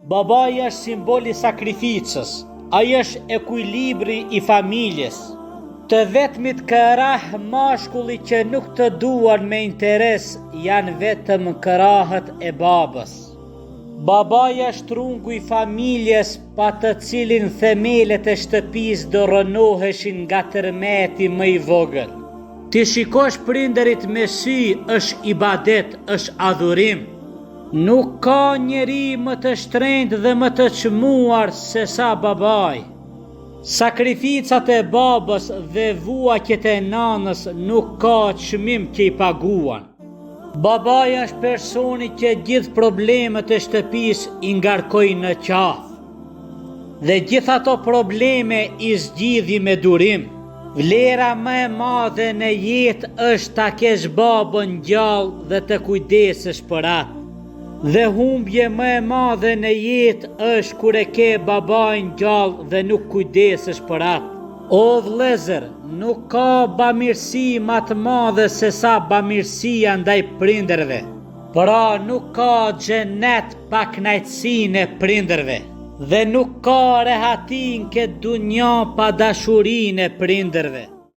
Babai është simboli sakrificës, ai është ekuilibri I familjes. Të vetmit krah mashkulli që nuk të duan me interes janë vetëm krahët e babës. Babai është trungu I familjes pa të cilin themelet e shtëpisë do rënoheshin nga tërmeti më I vogël. Ti shikosh prindërit me sy është ibadet, është adhurim. Nuk ka njeri më të shtrenjtë dhe më të çmuar se sa babai. Sakrificat e babës dhe vuajtjet e nanës nuk ka çmim që I paguan. Babai është personi që gjithë problemet e shtëpisë I ngarkoi në qafë. Dhe gjithë ato probleme I zgjidhi me durim. Vlera më e madhe në jetë është ta kesh babën gjallë dhe të kujdesesh për atë. Dhe humbje më e madhe në jetë është kur e ke babain gjallë dhe nuk kujdesesh për atë. O vëllezër, nuk ka bamirësi më të madhe se sa bamirësia ndaj prindërve. Pra nuk ka xhenet pa kënaqësinë e prindërve. Dhe nuk ka rehati në këtë dunja pa dashurinë e prindërve.